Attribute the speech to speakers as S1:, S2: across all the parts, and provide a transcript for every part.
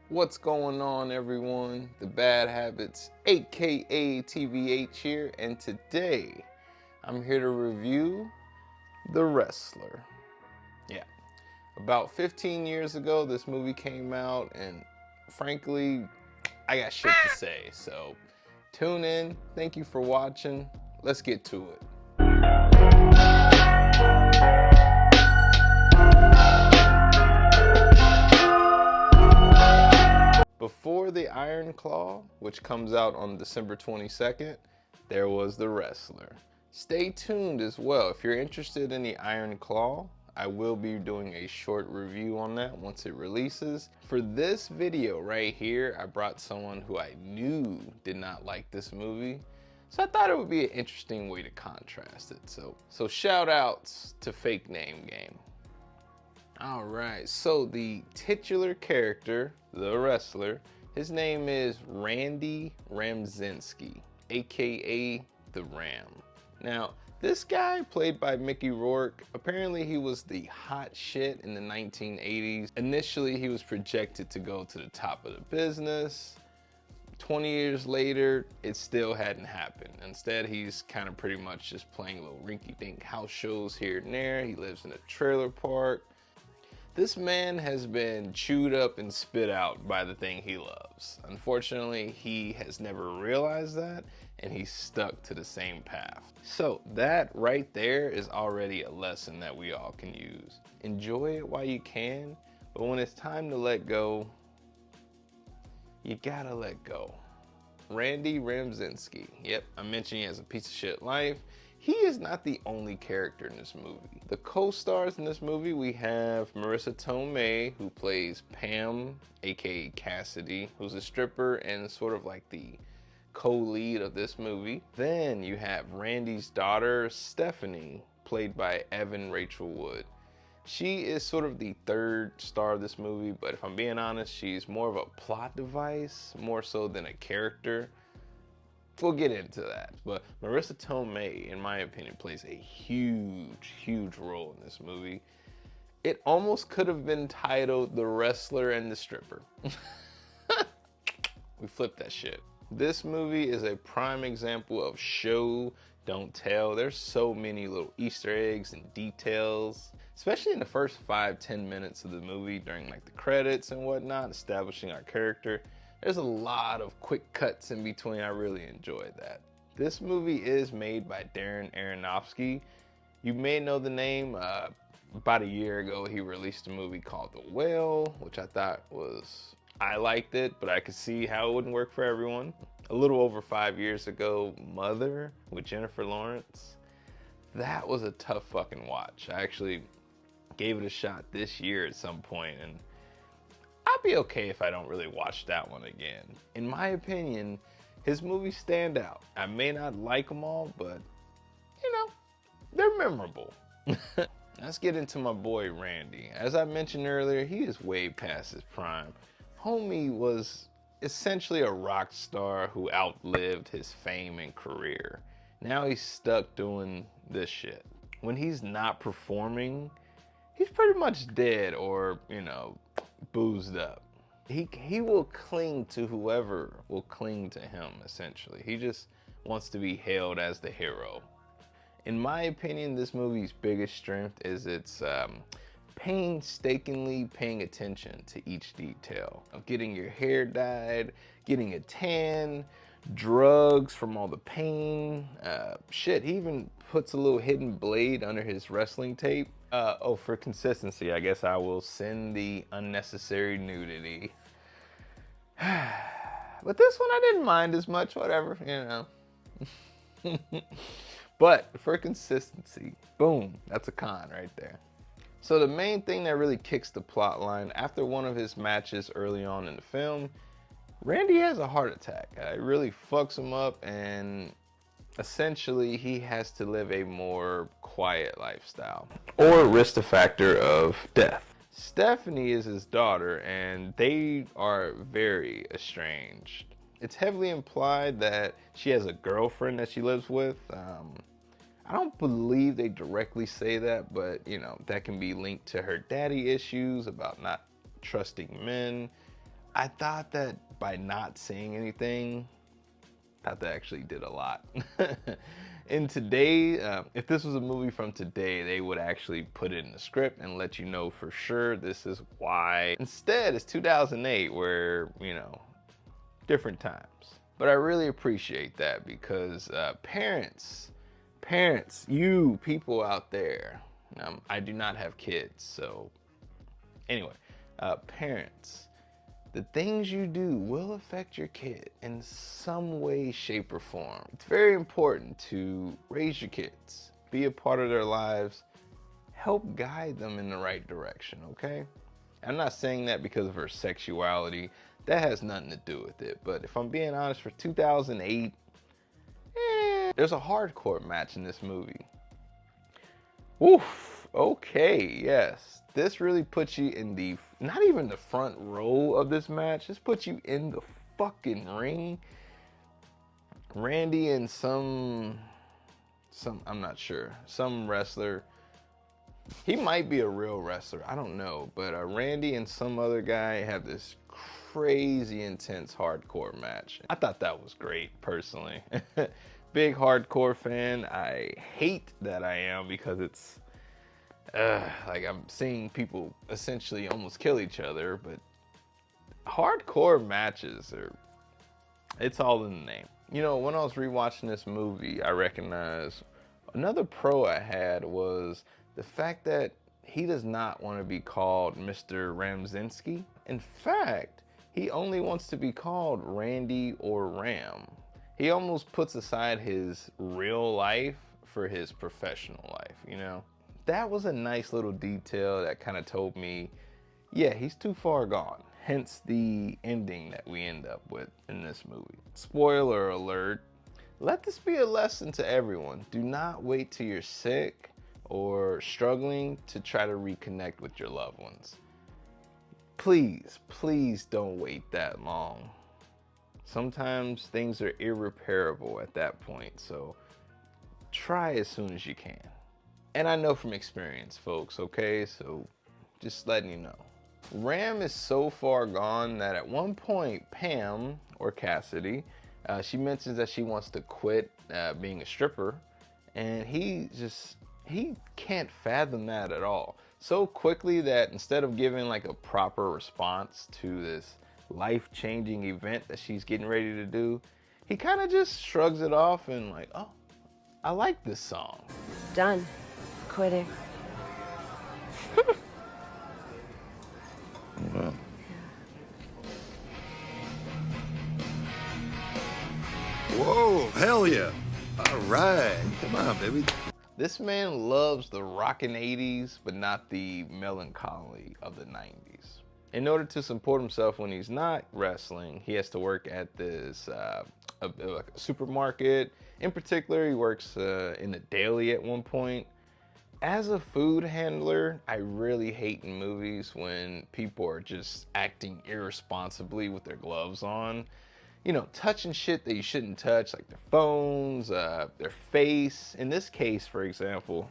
S1: What's going on, everyone? The Bad Habits, aka TVH here, and today I'm here to review The Wrestler. Yeah, about 15 years ago this movie came out, and frankly, I got shit to say, so tune in. Thank you for watching. Let's get to it. Before the Iron Claw, which comes out on December 22nd, there was The Wrestler. Stay tuned as well. If you're interested in the Iron Claw, I will be doing a short review on that once it releases. For this video right here, I brought someone who I knew did not like this movie, so I thought it would be an interesting way to contrast it. So shout outs to Fake Name Game. All right, so the titular character, the wrestler, his name is Randy Ramzinski, aka the Ram. Now, this guy, played by Mickey Rourke, apparently he was the hot shit in the 1980s. Initially, he was projected to go to the top of the business. 20 years later, it still hadn't happened. Instead, he's kind of pretty much just playing little rinky-dink house shows here and there. He lives in a trailer park. This man has been chewed up and spit out by the thing he loves. Unfortunately, he has never realized that, and he's stuck to the same path. So that right there is already a lesson that we all can use. Enjoy it while you can, but when it's time to let go, you gotta let go. Randy Ramzinski. Yep, I mentioned he has a piece of shit life. He is not the only character in this movie. The co-stars in this movie, we have Marissa Tomei, who plays Pam, aka Cassidy, who's a stripper and sort of like the co-lead of this movie. Then you have Randy's daughter, Stephanie, played by Evan Rachel Wood. She is sort of the third star of this movie, but if I'm being honest, she's more of a plot device, more so than a character. We'll get into that, but Marissa Tomei, in my opinion, plays a huge role in this movie. It almost could have been titled The Wrestler and the Stripper. We flipped that shit. This movie is a prime example of show, don't tell. There's so many little Easter eggs and details, especially in the first 5-10 minutes of the movie during like the credits and whatnot, establishing our character. There's a lot of quick cuts in between. I really enjoyed that. This movie is made by Darren Aronofsky. You may know the name. About a year ago, he released a movie called The Whale, which I liked it, but I could see how it wouldn't work for everyone. A little over 5 years ago, Mother with Jennifer Lawrence. That was a tough fucking watch. I actually gave it a shot this year at some point, and I'd be okay if I don't really watch that one again. In my opinion, his movies stand out. I may not like them all, but you know, they're memorable. Let's get into my boy Randy. As I mentioned earlier, he is way past his prime. Homie was essentially a rock star who outlived his fame and career. Now he's stuck doing this shit. When he's not performing, he's pretty much dead or, you know, boozed up. He will cling to whoever will cling to him, essentially. He just wants to be hailed as the hero. In my opinion, this movie's biggest strength is its painstakingly paying attention to each detail of getting your hair dyed, getting a tan, drugs from all the pain. Shit, he even puts a little hidden blade under his wrestling tape. For consistency, I guess I will send the unnecessary nudity. But this one I didn't mind as much, whatever, you know. But for consistency, boom, that's a con right there. So the main thing that really kicks the plot line, after one of his matches early on in the film, Randy has a heart attack. It really fucks him up, and essentially he has to live a more quiet lifestyle or risk the factor of death. Stephanie is his daughter, and they are very estranged. It's heavily implied that she has a girlfriend that she lives with. I don't believe they directly say that, but you know, that can be linked to her daddy issues about not trusting men. I thought that by not saying anything, I thought that actually did a lot. In today, if this was a movie from today, they would actually put it in the script and let you know for sure this is why. Instead, it's 2008 where, you know, different times. But I really appreciate that because parents, you people out there, I do not have kids, so anyway, parents, the things you do will affect your kid in some way, shape, or form. It's very important to raise your kids, be a part of their lives, help guide them in the right direction, okay? I'm not saying that because of her sexuality. That has nothing to do with it. But if I'm being honest, for 2008, there's a hardcore match in this movie. Oof, okay, yes. This really puts you in the, not even the front row of this match, this puts you in the fucking ring. Randy and some, I'm not sure, some wrestler. He might be a real wrestler, I don't know. But Randy and some other guy have this crazy intense hardcore match. I thought that was great, personally. Big hardcore fan. I hate that I am because it's like I'm seeing people essentially almost kill each other, but hardcore matches are, it's all in the name. You know, when I was rewatching this movie, I recognized another pro I had was the fact that he does not want to be called Mr. Ramzinski. In fact, he only wants to be called Randy or Ram. He almost puts aside his real life for his professional life, you know? That was a nice little detail that kind of told me, yeah, he's too far gone. Hence the ending that we end up with in this movie. Spoiler alert, let this be a lesson to everyone. Do not wait till you're sick or struggling to try to reconnect with your loved ones. Please, please don't wait that long. Sometimes things are irreparable at that point, so try as soon as you can. And I know from experience, folks, okay? So just letting you know. Ram is so far gone that at one point, Pam, or Cassidy, she mentions that she wants to quit being a stripper, and he can't fathom that at all. So quickly that instead of giving like a proper response to this life-changing event that she's getting ready to do, he kind of just shrugs it off and like, oh, I like this song.
S2: Done. Quitting.
S3: Whoa, hell yeah. All right, come on, baby.
S1: This man loves the rockin' 80s, but not the melancholy of the 90s. In order to support himself when he's not wrestling, he has to work at this a supermarket. In particular, he works in the deli at one point. As a food handler, I really hate in movies when people are just acting irresponsibly with their gloves on. You know, touching shit that you shouldn't touch, like their phones, their face. In this case, for example,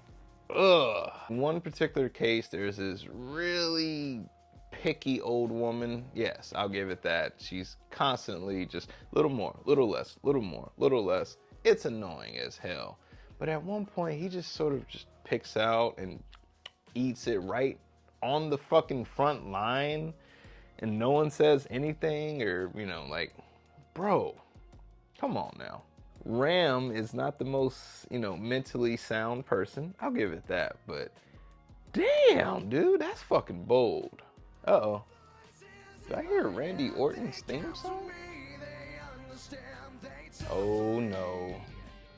S1: in one particular case, there's this really picky old woman. Yes, I'll give it that. She's constantly just little more, little less, little more, little less. It's annoying as hell. But at one point, he just sort of just picks out and eats it right on the fucking front line, and no one says anything, or, you know, like, bro, come on now. Ram is not the most, you know, mentally sound person. I'll give it that, but damn, dude, that's fucking bold. Uh-oh. Did I hear Randy Orton's theme song? Oh no.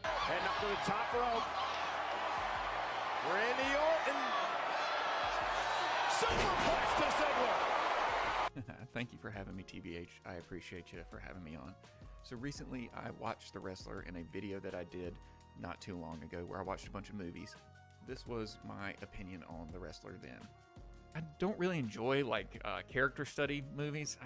S4: Heading up to the top rope. Randy Orton. Superplex to Ziggler.
S5: Thank you for having me, TBH. I appreciate you for having me on. So recently I watched The Wrestler in a video that I did not too long ago where I watched a bunch of movies. This was my opinion on The Wrestler then. I don't really enjoy like character study movies.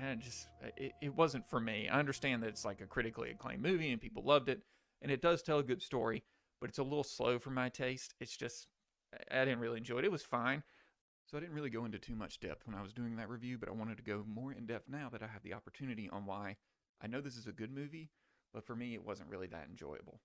S5: It wasn't for me. I understand that it's like a critically acclaimed movie and people loved it, and it does tell a good story, but it's a little slow for my taste. It's just, I didn't really enjoy it. It was fine. So I didn't really go into too much depth when I was doing that review, but I wanted to go more in depth now that I have the opportunity on why I know this is a good movie, but for me it wasn't really that enjoyable.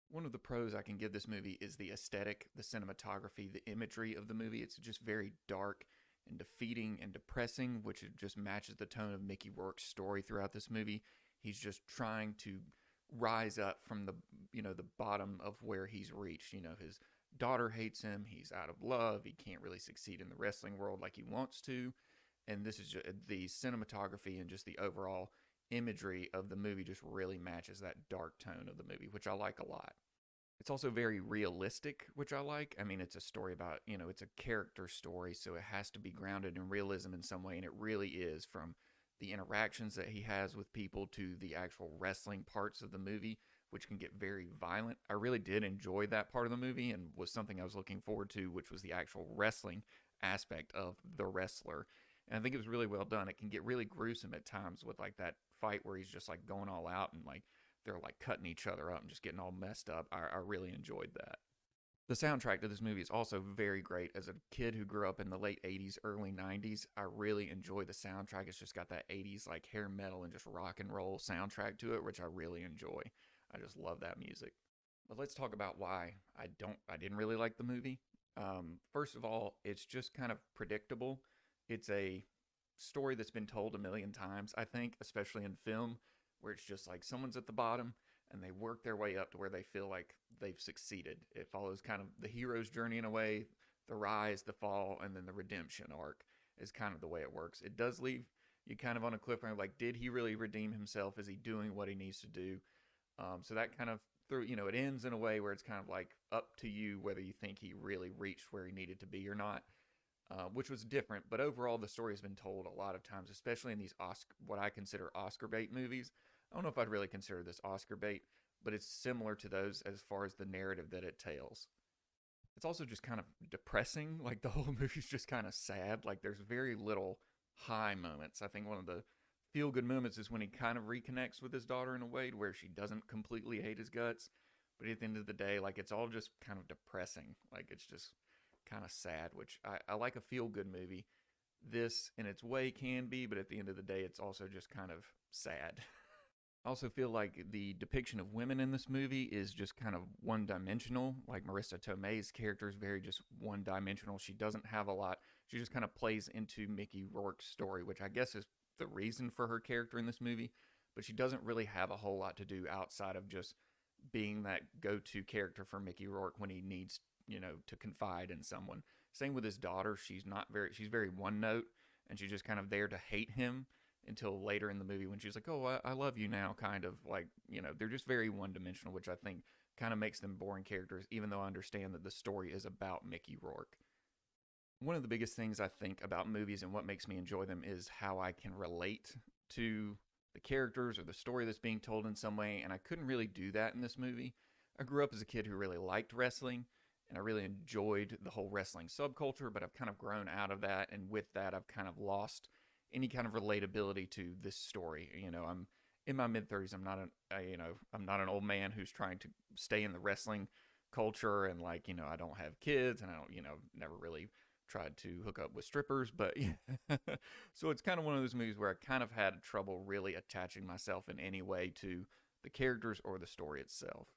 S5: One of the pros I can give this movie is the aesthetic, the cinematography, the imagery of the movie. It's just very dark and defeating and depressing, which it just matches the tone of Mickey Rourke's story throughout this movie. He's just trying to rise up from the bottom of where he's reached. His daughter hates him, he's out of love, he can't really succeed in the wrestling world like he wants to. And this is just the cinematography and just the overall imagery of the movie just really matches that dark tone of the movie, which I like a lot. It's also very realistic, which I like. I mean, it's a story about, it's a character story, so it has to be grounded in realism in some way, and it really is, from the interactions that he has with people to the actual wrestling parts of the movie, which can get very violent. I really did enjoy that part of the movie and was something I was looking forward to, which was the actual wrestling aspect of the wrestler. And I think it was really well done. It can get really gruesome at times with like that fight where he's just like going all out and like they're like cutting each other up and just getting all messed up. I really enjoyed that. The soundtrack to this movie is also very great. As a kid who grew up in the late 80s, early 90s, I really enjoy the soundtrack. It's just got that 80s like hair metal and just rock and roll soundtrack to it, which I really enjoy. I just love that music. But let's talk about why I didn't really like the movie. First of all, it's just kind of predictable. It's a story that's been told a million times, I think, especially in film, where it's just like someone's at the bottom and they work their way up to where they feel like they've succeeded. It follows kind of the hero's journey in a way, the rise, the fall, and then the redemption arc is kind of the way it works. It does leave you kind of on a cliffhanger, like, did he really redeem himself? Is he doing what he needs to do? So that kind of it ends in a way where it's kind of like up to you whether you think he really reached where he needed to be or not, which was different. But overall, the story has been told a lot of times, especially in these what I consider Oscar bait movies. I don't know if I'd really consider this Oscar bait, but it's similar to those as far as the narrative that it tells. It's also just kind of depressing. Like the whole movie's just kind of sad. Like there's very little high moments. I think one of the feel-good moments is when he kind of reconnects with his daughter in a way to where she doesn't completely hate his guts. But at the end of the day, like it's all just kind of depressing. Like it's just kind of sad, which I like a feel-good movie. This, in its way, can be, but at the end of the day, it's also just kind of sad. I also feel like the depiction of women in this movie is just kind of one-dimensional. Like Marissa Tomei's character is very just one-dimensional. She doesn't have a lot. She just kind of plays into Mickey Rourke's story, which I guess is the reason for her character in this movie. But she doesn't really have a whole lot to do outside of just being that go-to character for Mickey Rourke when he needs, to confide in someone. Same with his daughter. She's very one-note, and she's just kind of there to hate him until later in the movie when she's like, oh, I love you now, kind of like, they're just very one-dimensional, which I think kind of makes them boring characters, even though I understand that the story is about Mickey Rourke. One of the biggest things I think about movies and what makes me enjoy them is how I can relate to the characters or the story that's being told in some way, and I couldn't really do that in this movie. I grew up as a kid who really liked wrestling, and I really enjoyed the whole wrestling subculture, but I've kind of grown out of that, and with that, I've kind of lost any kind of relatability to this story. I'm in my mid-30s. I'm not an old man who's trying to stay in the wrestling culture, and I don't have kids, and I don't, never really tried to hook up with strippers, but so it's kind of one of those movies where I kind of had trouble really attaching myself in any way to the characters or the story itself.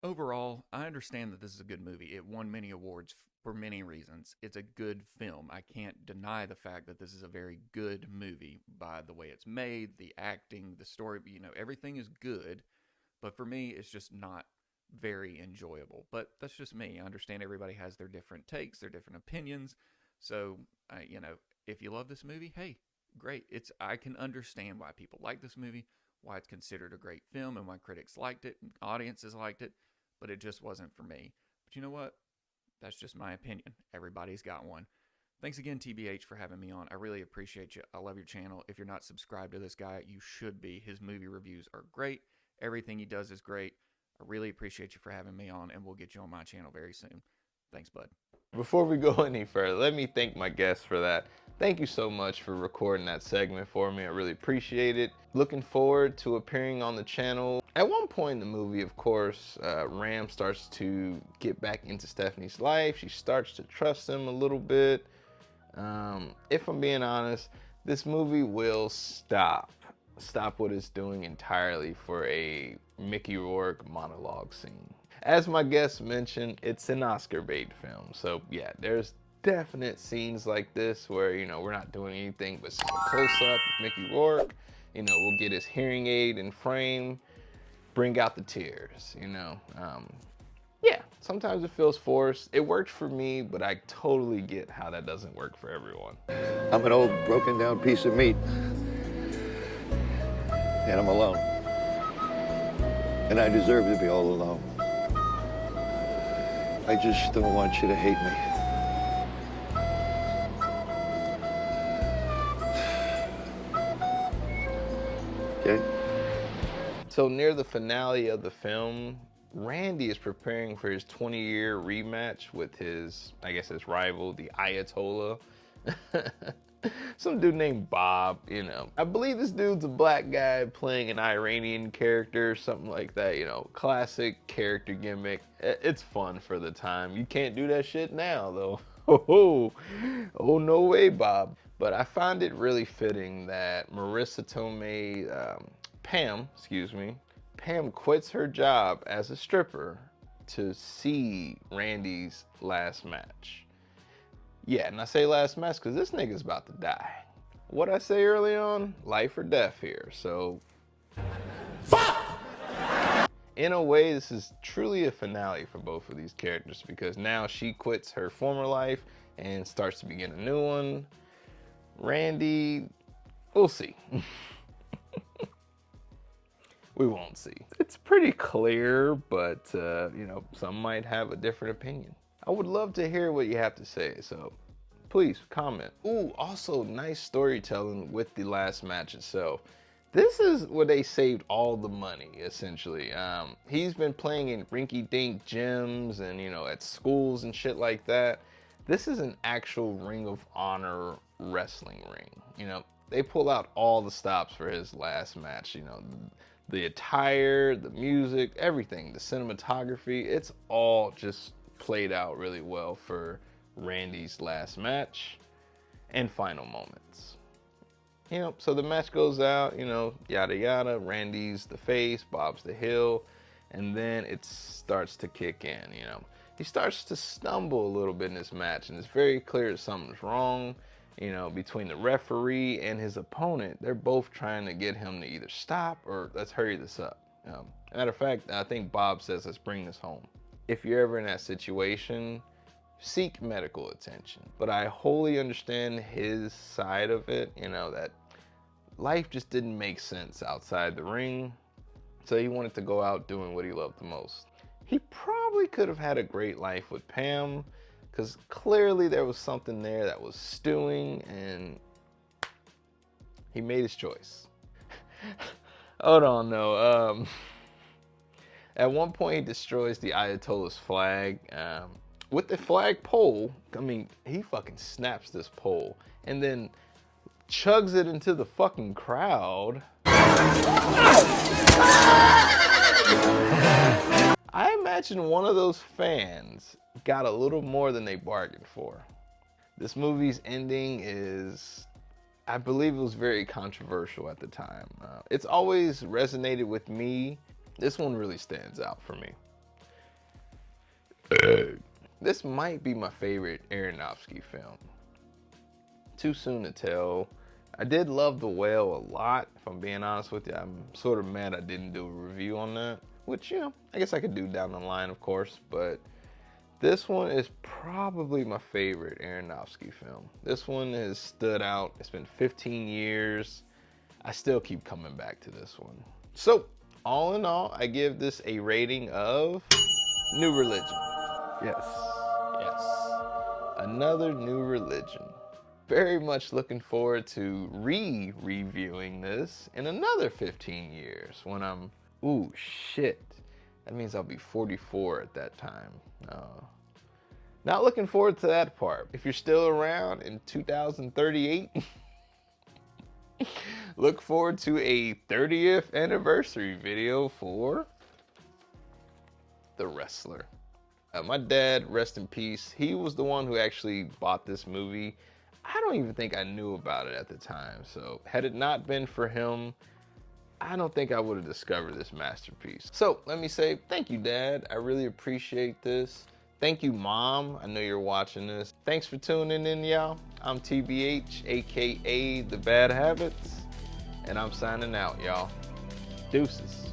S5: Overall, I understand that this is a good movie. It won many awards for many reasons. It's a good film. I can't deny the fact that this is a very good movie by the way it's made, the acting, the story, everything is good, but for me, it's just not very enjoyable. But that's just me. I understand everybody has their different takes, their different opinions. So, if you love this movie, hey, great. I can understand why people like this movie, why it's considered a great film, and why critics liked it, and audiences liked it, but it just wasn't for me. But you know what? That's just my opinion. Everybody's got one. Thanks again, TBH, for having me on. I really appreciate you. I love your channel. If you're not subscribed to this guy, you should be. His movie reviews are great. Everything he does is great. I really appreciate you for having me on, and we'll get you on my channel very soon. Thanks, bud.
S1: Before we go any further, let me thank my guest for that. Thank you so much for recording that segment for me. I really appreciate it. Looking forward to appearing on the channel. At one point in the movie, of course, Ram starts to get back into Stephanie's life. She starts to trust him a little bit. If I'm being honest, this movie will stop what it's doing entirely for a Mickey Rourke monologue scene. As my guest mentioned, it's an Oscar bait film. So yeah, there's definite scenes like this where, we're not doing anything but a close-up of Mickey Rourke. We'll get his hearing aid in frame, bring out the tears, Yeah, sometimes it feels forced. It worked for me, but I totally get how that doesn't work for everyone.
S3: I'm an old, broken down piece of meat. And I'm alone. And I deserve to be all alone. I just don't want you to hate me. Okay?
S1: So near the finale of the film, Randy is preparing for his 20-year rematch with his rival, the Ayatollah. Some dude named Bob, I believe this dude's a black guy playing an Iranian character, something like that, classic character gimmick. It's fun for the time. You can't do that shit now, though. Oh, no way, Bob. But I find it really fitting that Marissa Tomei, Pam quits her job as a stripper to see Randy's last match. Yeah, and I say last match because this nigga's about to die. What I say early on, life or death here, so... Fuck! In a way, this is truly a finale for both of these characters because now she quits her former life and starts to begin a new one. Randy, we'll see. We won't see. It's pretty clear, but, some might have a different opinion. I would love to hear what you have to say, so please comment. Ooh, also nice storytelling with the last match itself. This is where they saved all the money, essentially. He's been playing in rinky-dink gyms and, at schools and shit like that. This is an actual Ring of Honor wrestling ring. They pull out all the stops for his last match, the attire, the music, everything, the cinematography, it's all just played out really well for Randy's last match and final moments. So the match goes out, yada yada, Randy's the face, Bob's the heel, and then it starts to kick in, He starts to stumble a little bit in this match, and it's very clear that something's wrong, between the referee and his opponent. They're both trying to get him to either stop or let's hurry this up. Matter of fact, I think Bob says, let's bring this home. If you're ever in that situation, seek medical attention. But I wholly understand his side of it, that life just didn't make sense outside the ring. So he wanted to go out doing what he loved the most. He probably could have had a great life with Pam, because clearly there was something there that was stewing, and he made his choice. Hold on, though. At one point, he destroys the Ayatollah's flag. With the flag pole, he fucking snaps this pole and then chugs it into the fucking crowd. I imagine one of those fans got a little more than they bargained for. This movie's ending is, I believe it was very controversial at the time. It's always resonated with me. This one really stands out for me. This might be my favorite Aronofsky film. Too soon to tell. I did love The Whale a lot, if I'm being honest with you. I'm sort of mad I didn't do a review on that, which, I guess I could do down the line, of course, but this one is probably my favorite Aronofsky film. This one has stood out. It's been 15 years. I still keep coming back to this one. So, all in all, I give this a rating of New Religion. Yes. Another New Religion. Very much looking forward to reviewing this in another 15 years when I'm, ooh, shit. That means I'll be 44 at that time. Not looking forward to that part. If you're still around in 2038, look forward to a 30th anniversary video for The Wrestler. My dad, rest in peace, he was the one who actually bought this movie. I don't even think I knew about it at the time. So had it not been for him, I don't think I would have discovered this masterpiece. So let me say thank you, Dad. I really appreciate this. Thank you, Mom. I know you're watching this. Thanks for tuning in, y'all. I'm TBH, AKA The Bad Habits, and I'm signing out, y'all. Deuces.